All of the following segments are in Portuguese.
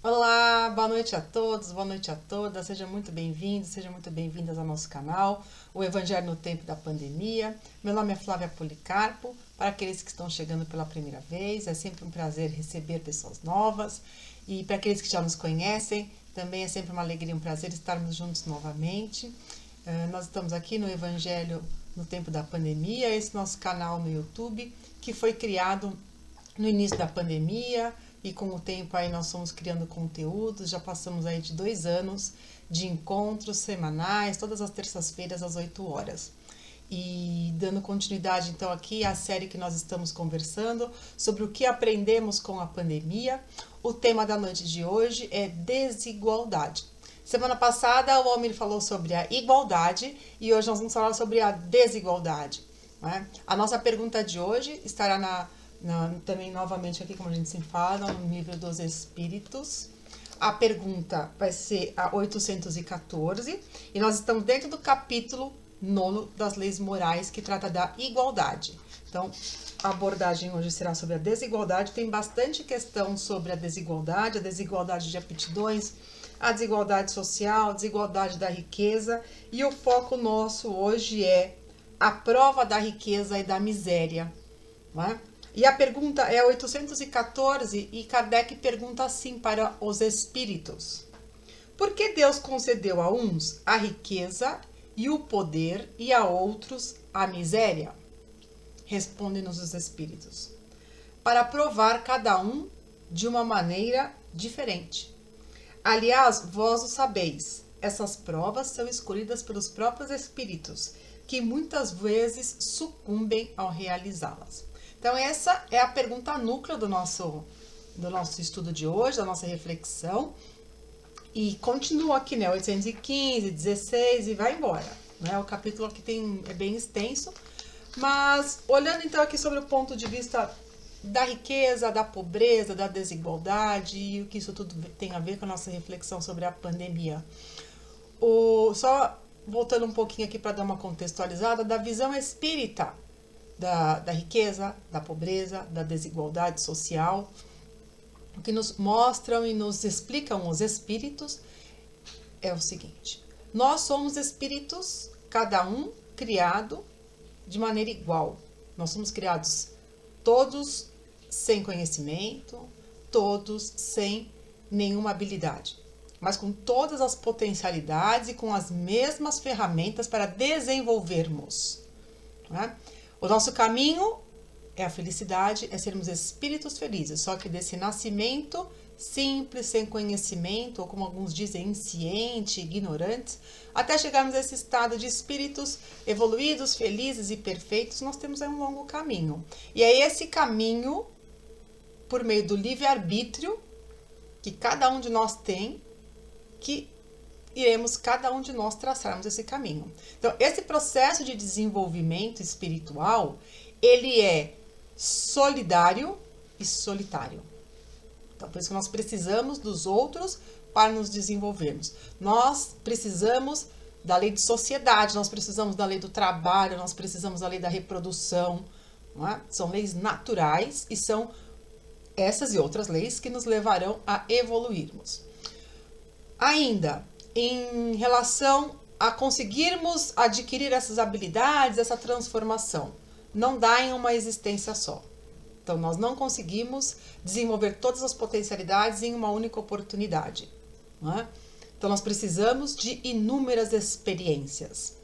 Olá, boa noite a todos, boa noite a todas, sejam muito bem-vindos, sejam muito bem-vindas ao nosso canal, o Evangelho no Tempo da Pandemia. Meu nome é Flávia Policarpo, para aqueles que estão chegando pela primeira vez, é sempre um prazer receber pessoas novas, e para aqueles que já nos conhecem, também é sempre uma alegria e um prazer estarmos juntos novamente. Nós estamos aqui no Evangelho no Tempo da Pandemia, esse nosso canal no YouTube, que foi criado no início da pandemia, e com o tempo aí nós fomos criando conteúdos, já passamos aí de 2 anos de encontros semanais, todas as terças-feiras às 8 horas. E dando continuidade então aqui à série que nós estamos conversando sobre o que aprendemos com a pandemia. O tema da noite de hoje é desigualdade. Semana passada o Almir falou sobre a igualdade e hoje nós vamos falar sobre a desigualdade, né? A nossa pergunta de hoje estará também novamente aqui, como a gente se fala, no livro dos Espíritos. A pergunta vai ser a 814 e nós estamos dentro do capítulo 9 das leis morais, que trata da igualdade. Então, a abordagem hoje será sobre a desigualdade. Tem bastante questão sobre a desigualdade de aptidões, a desigualdade social, a desigualdade da riqueza, e o foco nosso hoje é a prova da riqueza e da miséria, não é? E a pergunta é 814 e Kardec pergunta assim para os espíritos: por que Deus concedeu a uns a riqueza e o poder e a outros a miséria? Respondem-nos os espíritos: para provar cada um de uma maneira diferente. Aliás, vós o sabeis, essas provas são escolhidas pelos próprios espíritos, que muitas vezes sucumbem ao realizá-las. Então, essa é a pergunta núcleo do nosso estudo de hoje, da nossa reflexão. E continua aqui, né? 815, 16 e vai embora, né? O capítulo aqui é bem extenso, mas olhando então aqui sobre o ponto de vista da riqueza, da pobreza, da desigualdade e o que isso tudo tem a ver com a nossa reflexão sobre a pandemia. Só voltando um pouquinho aqui para dar uma contextualizada da visão espírita da riqueza, da pobreza, da desigualdade social. O que nos mostram e nos explicam os espíritos é o seguinte: nós somos espíritos, cada um criado de maneira igual. Nós somos criados todos sem conhecimento, todos sem nenhuma habilidade, mas com todas as potencialidades e com as mesmas ferramentas para desenvolvermos, né? O nosso caminho é a felicidade, é sermos espíritos felizes, só que desse nascimento simples, sem conhecimento, ou como alguns dizem, insciente, ignorantes, até chegarmos a esse estado de espíritos evoluídos, felizes e perfeitos, nós temos aí um longo caminho. E é esse caminho, por meio do livre-arbítrio, que cada um de nós tem, que iremos cada um de nós traçarmos esse caminho. Então, esse processo de desenvolvimento espiritual, ele é solidário e solitário. Então, por isso que nós precisamos dos outros para nos desenvolvermos. Nós precisamos da lei de sociedade, nós precisamos da lei do trabalho, nós precisamos da lei da reprodução, não é? São leis naturais e são essas e outras leis que nos levarão a evoluirmos. Ainda, em relação a conseguirmos adquirir essas habilidades, essa transformação, não dá em uma existência só. Então, nós não conseguimos desenvolver todas as potencialidades em uma única oportunidade, não é? Então, nós precisamos de inúmeras experiências.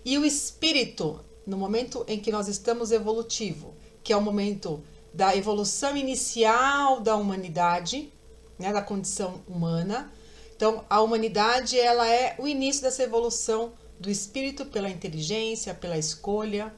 E o espírito, no momento em que nós estamos evolutivo, que é o momento da evolução inicial da humanidade, né, da condição humana. Então, a humanidade, ela é o início dessa evolução do espírito pela inteligência, pela escolha,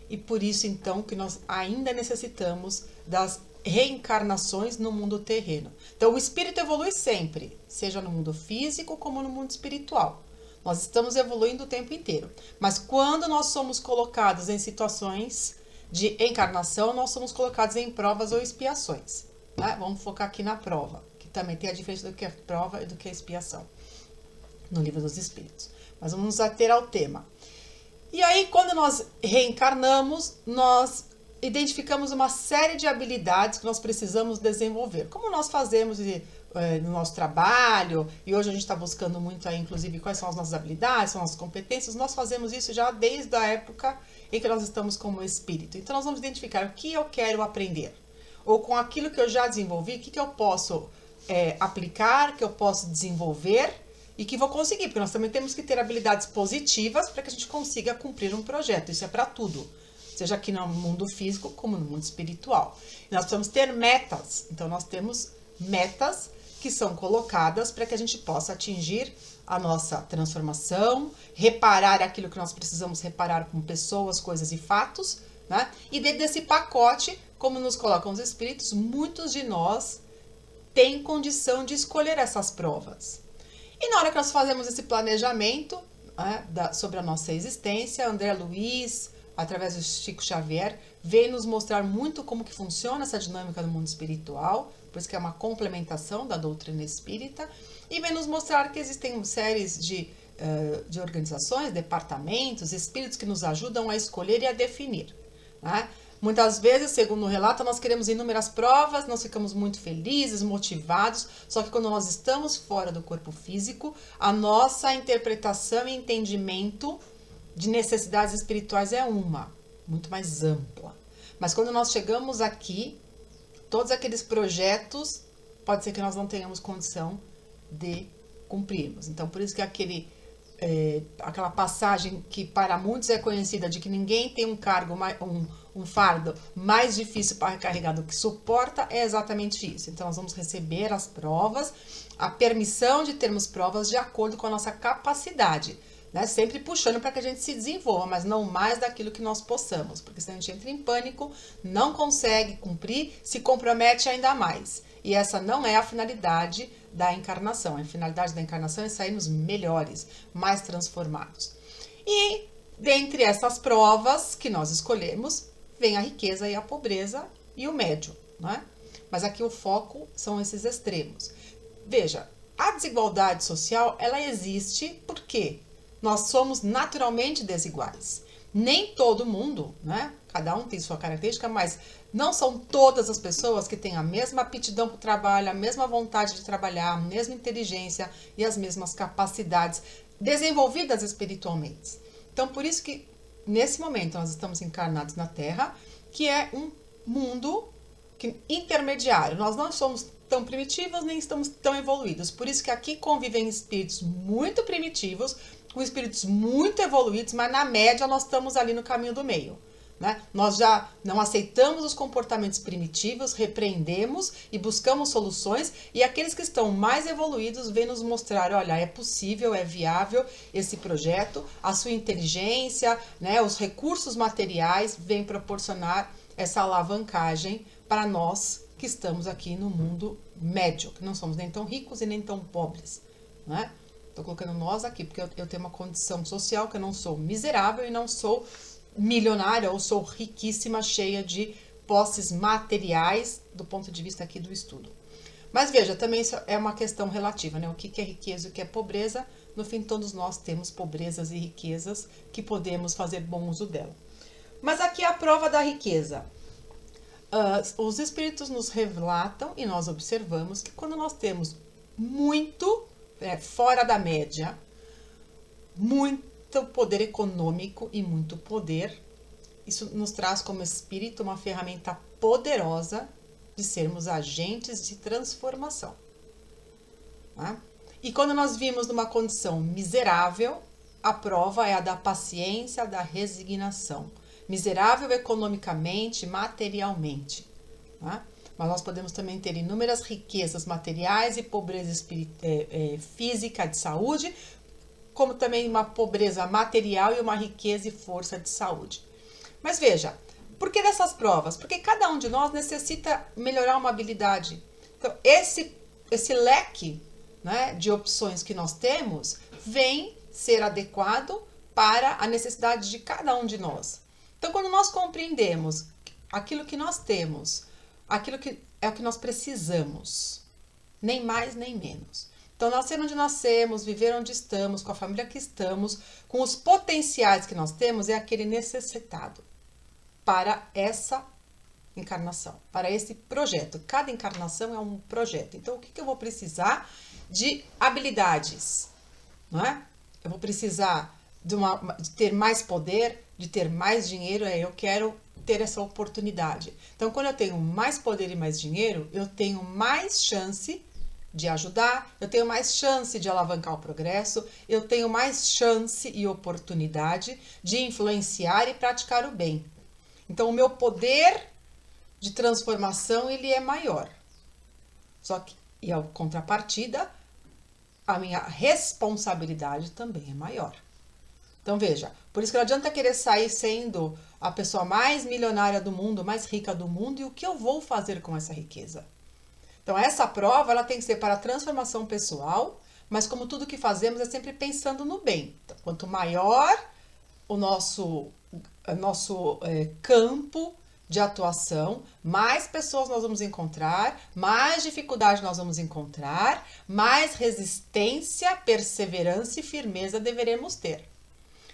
e por isso, então, que nós ainda necessitamos das reencarnações no mundo terreno. Então, o espírito evolui sempre, seja no mundo físico como no mundo espiritual. Nós estamos evoluindo o tempo inteiro. Mas quando nós somos colocados em situações de encarnação, nós somos colocados em provas ou expiações, né? Vamos focar aqui na prova, que também tem a diferença do que é prova e do que é expiação, no Livro dos Espíritos. Mas vamos ater ao tema. E aí, quando nós reencarnamos, nós identificamos uma série de habilidades que nós precisamos desenvolver. Como nós fazemos no nosso trabalho, e hoje a gente está buscando muito aí, inclusive, quais são as nossas habilidades, são as competências, nós fazemos isso já desde a época em que nós estamos como espírito. Então, nós vamos identificar o que eu quero aprender, ou com aquilo que eu já desenvolvi, o que eu posso aplicar, que eu posso desenvolver e que vou conseguir, porque nós também temos que ter habilidades positivas para que a gente consiga cumprir um projeto. Isso é para tudo, seja aqui no mundo físico como no mundo espiritual. E nós precisamos ter metas, então nós temos metas que são colocadas para que a gente possa atingir a nossa transformação, reparar aquilo que nós precisamos reparar com pessoas, coisas e fatos, né? E dentro desse pacote, como nos colocam os espíritos, muitos de nós têm condição de escolher essas provas. E na hora que nós fazemos esse planejamento, né, sobre a nossa existência, André Luiz, através do Chico Xavier, vem nos mostrar muito como que funciona essa dinâmica do mundo espiritual, por isso que é uma complementação da doutrina espírita, e vem nos mostrar que existem séries de organizações, departamentos, espíritos que nos ajudam a escolher e a definir, né? Muitas vezes, segundo o relato, nós queremos inúmeras provas, nós ficamos muito felizes, motivados, só que quando nós estamos fora do corpo físico, a nossa interpretação e entendimento de necessidades espirituais é muito mais ampla. Mas quando nós chegamos aqui, todos aqueles projetos, pode ser que nós não tenhamos condição de cumprirmos. Então, por isso que aquela passagem que para muitos é conhecida de que ninguém tem um fardo mais difícil para carregar do que suporta, é exatamente isso. Então, nós vamos receber as provas, a permissão de termos provas de acordo com a nossa capacidade, né? Sempre puxando para que a gente se desenvolva, mas não mais daquilo que nós possamos, porque senão a gente entra em pânico, não consegue cumprir, se compromete ainda mais. E essa não é a finalidade da encarnação. A finalidade da encarnação é sairmos melhores, mais transformados. E dentre essas provas que nós escolhemos, vem a riqueza e a pobreza e o médio, né? Mas aqui o foco são esses extremos. Veja, a desigualdade social, ela existe porque nós somos naturalmente desiguais. Nem todo mundo, né? Cada um tem sua característica, mas não são todas as pessoas que têm a mesma aptidão para o trabalho, a mesma vontade de trabalhar, a mesma inteligência e as mesmas capacidades desenvolvidas espiritualmente. Então, por isso que nesse momento nós estamos encarnados na Terra, que é um mundo intermediário. Nós não somos tão primitivos nem estamos tão evoluídos. Por isso que aqui convivem espíritos muito primitivos com espíritos muito evoluídos, mas na média nós estamos ali no caminho do meio, né? Nós já não aceitamos os comportamentos primitivos, repreendemos e buscamos soluções, e aqueles que estão mais evoluídos vêm nos mostrar, olha, é possível, é viável esse projeto, a sua inteligência, né, os recursos materiais vêm proporcionar essa alavancagem para nós que estamos aqui no mundo médio, que não somos nem tão ricos e nem tão pobres, né? Estou colocando nós aqui, porque eu tenho uma condição social que eu não sou miserável e não sou milionária ou sou riquíssima, cheia de posses materiais do ponto de vista aqui do estudo. Mas veja, também isso é uma questão relativa, né? O que é riqueza e o que é pobreza? No fim, todos nós temos pobrezas e riquezas que podemos fazer bom uso dela. Mas aqui é a prova da riqueza. Os espíritos nos relatam e nós observamos que quando nós temos muito fora da média, muito poder econômico e muito poder, isso nos traz como espírito uma ferramenta poderosa de sermos agentes de transformação, tá? E quando nós vimos numa condição miserável, a prova é a da paciência, da resignação. Miserável economicamente, materialmente, tá? Mas nós podemos também ter inúmeras riquezas materiais e pobreza física de saúde, como também uma pobreza material e uma riqueza e força de saúde. Mas veja, por que dessas provas? Porque cada um de nós necessita melhorar uma habilidade. Então, esse leque, né, de opções que nós temos vem ser adequado para a necessidade de cada um de nós. Então, quando nós compreendemos aquilo que nós temos, aquilo que é o que nós precisamos, nem mais nem menos. Então, nascer onde nascemos, viver onde estamos, com a família que estamos, com os potenciais que nós temos, é aquele necessitado. para essa encarnação, para esse projeto. Cada encarnação é um projeto. Então, o que eu vou precisar? De habilidades, não é? Eu vou precisar de ter mais poder, de ter mais dinheiro. Eu quero ter essa oportunidade. Então, quando eu tenho mais poder e mais dinheiro, eu tenho mais chance de ajudar, eu tenho mais chance de alavancar o progresso, eu tenho mais chance e oportunidade de influenciar e praticar o bem. Então, o meu poder de transformação, ele é maior. Só que, e a contrapartida, a minha responsabilidade também é maior. Então, veja, por isso que não adianta querer sair sendo a pessoa mais milionária do mundo, mais rica do mundo, e o que eu vou fazer com essa riqueza? Então, essa prova, ela tem que ser para a transformação pessoal, mas como tudo que fazemos é sempre pensando no bem. Então, quanto maior o nosso campo de atuação, mais pessoas nós vamos encontrar, mais dificuldade nós vamos encontrar, mais resistência, perseverança e firmeza deveremos ter.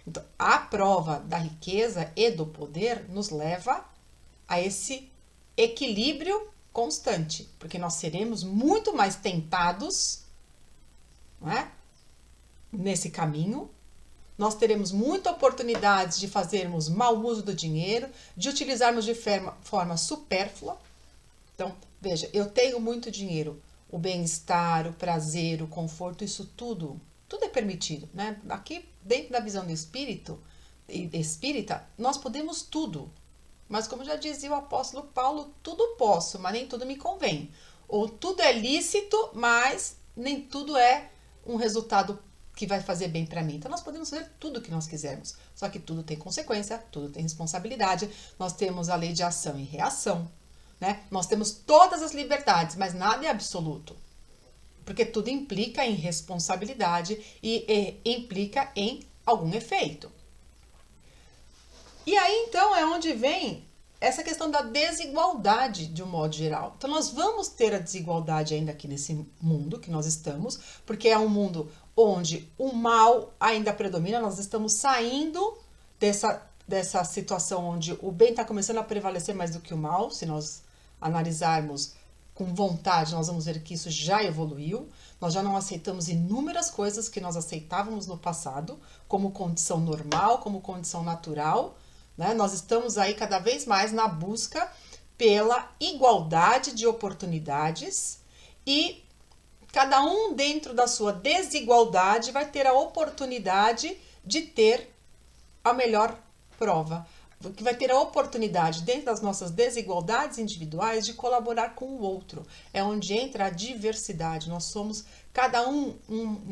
Então, a prova da riqueza e do poder nos leva a esse equilíbrio constante, porque nós seremos muito mais tentados, não é? Nesse caminho. Nós teremos muita oportunidade de fazermos mau uso do dinheiro, de utilizarmos de forma supérflua. Então, veja, eu tenho muito dinheiro. O bem-estar, o prazer, o conforto, isso tudo é permitido, né? Aqui, dentro da visão do espírita, nós podemos tudo. Mas como já dizia o apóstolo Paulo, tudo posso, mas nem tudo me convém. Ou tudo é lícito, mas nem tudo é um resultado que vai fazer bem para mim. Então nós podemos fazer tudo o que nós quisermos. Só que tudo tem consequência, tudo tem responsabilidade. Nós temos a lei de ação e reação, né? Nós temos todas as liberdades, mas nada é absoluto. Porque tudo implica em responsabilidade e implica em algum efeito. E aí, então, é onde vem essa questão da desigualdade, de um modo geral. Então, nós vamos ter a desigualdade ainda aqui nesse mundo que nós estamos, porque é um mundo onde o mal ainda predomina. Nós estamos saindo dessa situação onde o bem está começando a prevalecer mais do que o mal. Se nós analisarmos com vontade, nós vamos ver que isso já evoluiu. Nós já não aceitamos inúmeras coisas que nós aceitávamos no passado, como condição normal, como condição natural, né? Nós estamos aí cada vez mais na busca pela igualdade de oportunidades e cada um dentro da sua desigualdade vai ter a oportunidade de ter a melhor prova, que vai ter a oportunidade dentro das nossas desigualdades individuais de colaborar com o outro. É onde entra a diversidade. Nós somos cada um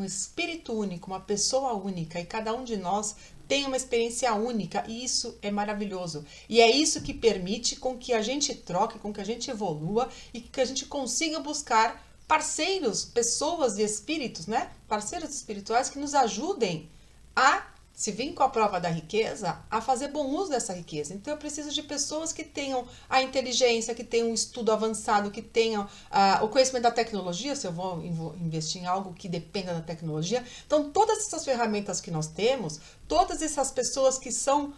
espírito único, uma pessoa única, e cada um de nós tem uma experiência única, e isso é maravilhoso. E é isso que permite com que a gente troque, com que a gente evolua e que a gente consiga buscar parceiros, pessoas e espíritos, né? Parceiros espirituais que nos ajudem a, se vir com a prova da riqueza, a fazer bom uso dessa riqueza. Então eu preciso de pessoas que tenham a inteligência, que tenham um estudo avançado, que tenham o conhecimento da tecnologia, se eu vou investir em algo que dependa da tecnologia. Então todas essas ferramentas que nós temos, todas essas pessoas que são,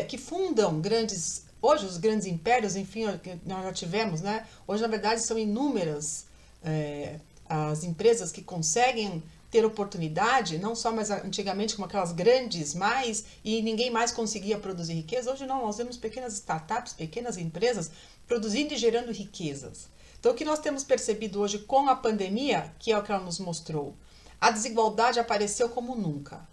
que fundam grandes, hoje os grandes impérios, enfim, nós já tivemos, né? Hoje na verdade são inúmeras as empresas que conseguem ter oportunidade, não só mais antigamente como aquelas grandes mais, e ninguém mais conseguia produzir riqueza. Hoje não, nós vemos pequenas startups, pequenas empresas produzindo e gerando riquezas. Então o que nós temos percebido hoje com a pandemia, que é o que ela nos mostrou, a desigualdade apareceu como nunca,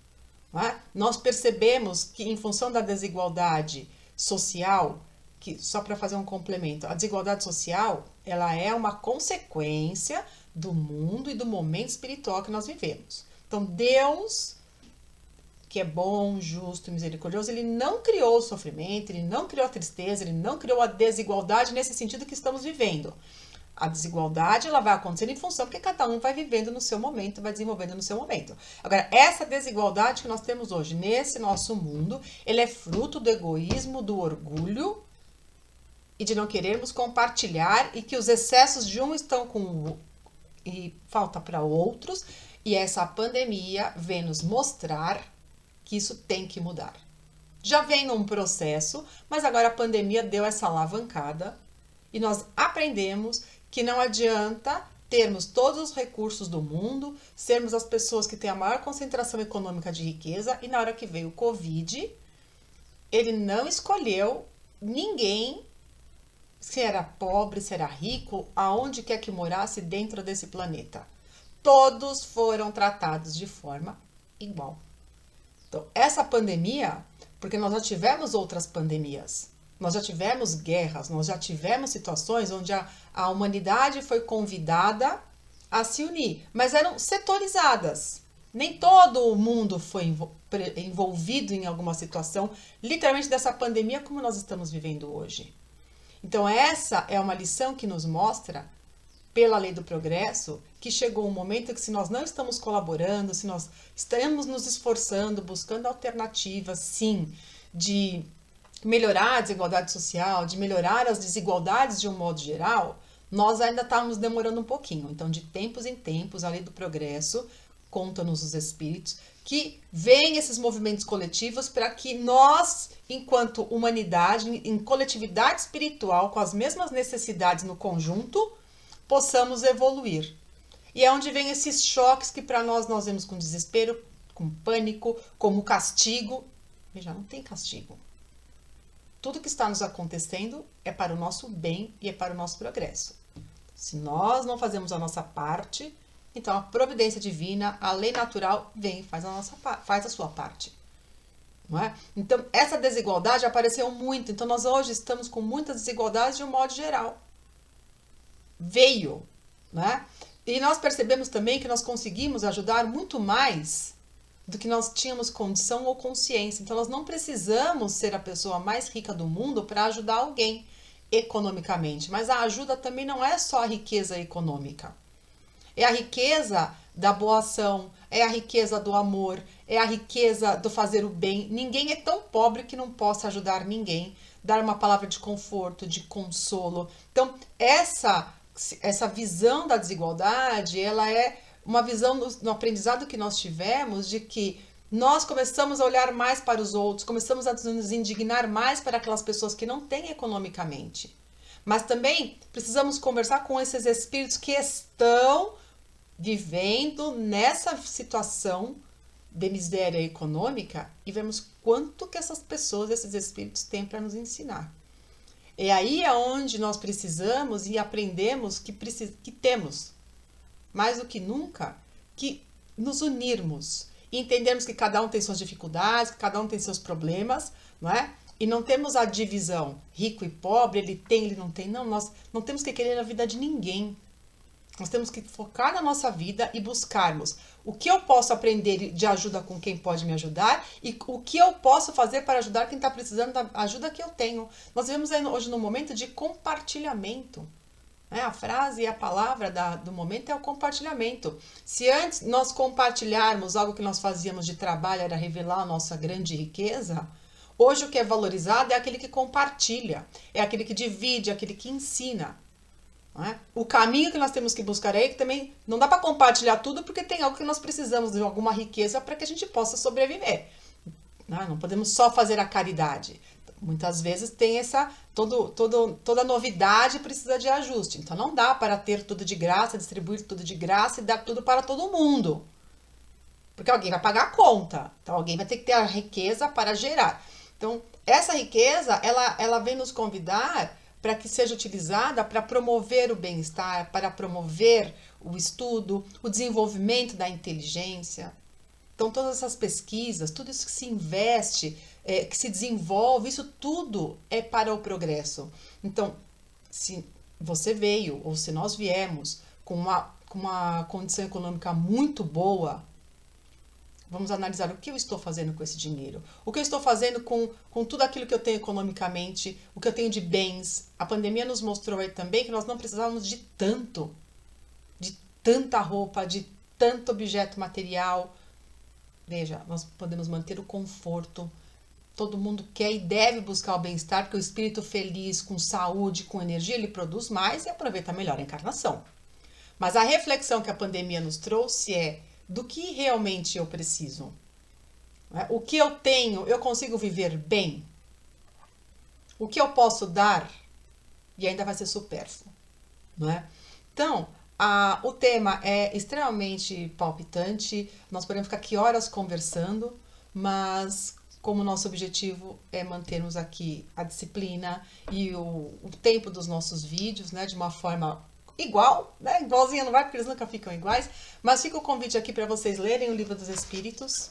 não é? Nós percebemos que em função da desigualdade social, que, só para fazer um complemento, a desigualdade social, ela é uma consequência do mundo e do momento espiritual que nós vivemos. Então, Deus, que é bom, justo e misericordioso, ele não criou o sofrimento, ele não criou a tristeza, ele não criou a desigualdade nesse sentido que estamos vivendo. A desigualdade, ela vai acontecer em função, porque cada um vai vivendo no seu momento, vai desenvolvendo no seu momento. Agora, essa desigualdade que nós temos hoje nesse nosso mundo, ele é fruto do egoísmo, do orgulho e de não querermos compartilhar, e que os excessos de um estão com e falta para outros, e essa pandemia vem nos mostrar que isso tem que mudar. Já vem num processo, mas agora a pandemia deu essa alavancada e nós aprendemos que não adianta termos todos os recursos do mundo, sermos as pessoas que têm a maior concentração econômica de riqueza, e na hora que veio o Covid, ele não escolheu ninguém, se era pobre, se era rico, aonde quer que morasse dentro desse planeta. Todos foram tratados de forma igual. Então, essa pandemia, porque nós já tivemos outras pandemias, nós já tivemos guerras, nós já tivemos situações onde a humanidade foi convidada a se unir, mas eram setorizadas. Nem todo o mundo foi envolvido em alguma situação, literalmente dessa pandemia como nós estamos vivendo hoje. Então essa é uma lição que nos mostra, pela lei do progresso, que chegou um momento que se nós não estamos colaborando, se nós estamos nos esforçando, buscando alternativas, sim, de melhorar a desigualdade social, de melhorar as desigualdades de um modo geral, nós ainda estamos demorando um pouquinho. Então, de tempos em tempos, a lei do progresso, conta-nos os espíritos, que vêm esses movimentos coletivos para que nós, enquanto humanidade, em coletividade espiritual, com as mesmas necessidades no conjunto, possamos evoluir. E é onde vem esses choques que para nós vemos com desespero, com pânico, como castigo. Veja, não tem castigo. Tudo que está nos acontecendo é para o nosso bem e é para o nosso progresso. Se nós não fazemos a nossa parte, então a providência divina, a lei natural, vem e faz a sua parte. Não é? Então, essa desigualdade apareceu muito. Então, nós hoje estamos com muitas desigualdades de um modo geral. Veio, né? E nós percebemos também que nós conseguimos ajudar muito mais do que nós tínhamos condição ou consciência. Então, nós não precisamos ser a pessoa mais rica do mundo para ajudar alguém economicamente. Mas a ajuda também não é só a riqueza econômica. É a riqueza da boa ação, é a riqueza do amor, é a riqueza do fazer o bem. Ninguém é tão pobre que não possa ajudar ninguém, dar uma palavra de conforto, de consolo. Então, essa visão da desigualdade, ela é uma visão no aprendizado que nós tivemos de que nós começamos a olhar mais para os outros, começamos a nos indignar mais para aquelas pessoas que não têm economicamente. Mas também precisamos conversar com esses espíritos que estão vivendo nessa situação de miséria econômica e vemos quanto que essas pessoas, esses espíritos têm para nos ensinar. É aí onde nós precisamos e aprendemos que temos, mais do que nunca, que nos unirmos e entendermos que cada um tem suas dificuldades, que cada um tem seus problemas, não é? E não temos a divisão rico e pobre, ele tem, ele não tem. Não, nós não temos que querer a vida de ninguém. Nós temos que focar na nossa vida e buscarmos o que eu posso aprender de ajuda com quem pode me ajudar e o que eu posso fazer para ajudar quem está precisando da ajuda que eu tenho. Nós vivemos hoje num momento de compartilhamento. A frase e a palavra do momento é o compartilhamento. Se antes nós compartilharmos algo que nós fazíamos de trabalho era revelar a nossa grande riqueza, hoje o que é valorizado é aquele que compartilha, é aquele que divide, é aquele que ensina. O caminho que nós temos que buscar é que também não dá para compartilhar tudo porque tem algo que nós precisamos de alguma riqueza para que a gente possa sobreviver. Não podemos só fazer a caridade. Muitas vezes tem toda novidade precisa de ajuste. Então não dá para ter tudo de graça, distribuir tudo de graça e dar tudo para todo mundo. Porque alguém vai pagar a conta. Então alguém vai ter que ter a riqueza para gerar. Então essa riqueza, ela vem nos convidar para que seja utilizada para promover o bem-estar, para promover o estudo, o desenvolvimento da inteligência. Então, todas essas pesquisas, tudo isso que se investe, que se desenvolve, isso tudo é para o progresso. Então, se você veio, ou se nós viemos com uma condição econômica muito boa, vamos analisar o que eu estou fazendo com esse dinheiro. O que eu estou fazendo com tudo aquilo que eu tenho economicamente, o que eu tenho de bens. A pandemia nos mostrou aí também que nós não precisávamos de tanta roupa, de tanto objeto material. Veja, nós podemos manter o conforto. Todo mundo quer e deve buscar o bem-estar, porque o espírito feliz, com saúde, com energia, ele produz mais e aproveita melhor a encarnação. Mas a reflexão que a pandemia nos trouxe é: do que realmente eu preciso? Né? O que eu tenho, eu consigo viver bem? O que eu posso dar e ainda vai ser supérfluo? Não é? Então, o tema é extremamente palpitante, nós podemos ficar aqui horas conversando, mas como nosso objetivo é mantermos aqui a disciplina e o tempo dos nossos vídeos, né, de uma forma igual, né, igualzinha não vai, porque eles nunca ficam iguais, mas fica o convite aqui para vocês lerem o Livro dos Espíritos,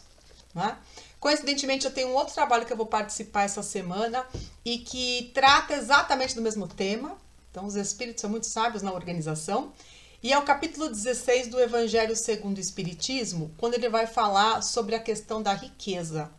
né? Coincidentemente, eu tenho um outro trabalho que eu vou participar essa semana e que trata exatamente do mesmo tema. Então, os espíritos são muito sábios na organização. E é o capítulo 16 do Evangelho segundo o Espiritismo, quando ele vai falar sobre a questão da riqueza.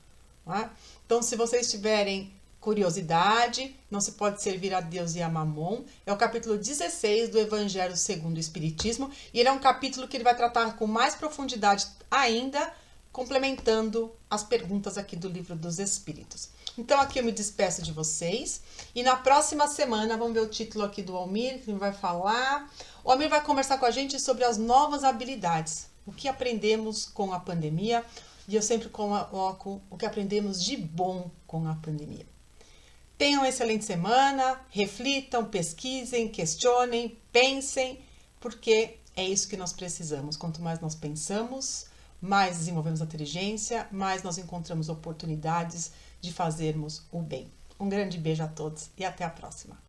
Né? Então, se vocês tiverem curiosidade, não se pode servir a Deus e a Mamon, é o capítulo 16 do Evangelho segundo o Espiritismo, e ele é um capítulo que ele vai tratar com mais profundidade ainda, complementando as perguntas aqui do Livro dos Espíritos. Então aqui eu me despeço de vocês e na próxima semana, vamos ver o título aqui do Almir, que vai falar. O Almir vai conversar com a gente sobre as novas habilidades, o que aprendemos com a pandemia, e eu sempre coloco o que aprendemos de bom com a pandemia. Tenham uma excelente semana, reflitam, pesquisem, questionem, pensem, porque é isso que nós precisamos. Quanto mais nós pensamos, mais desenvolvemos a inteligência, mais nós encontramos oportunidades de fazermos o bem. Um grande beijo a todos e até a próxima.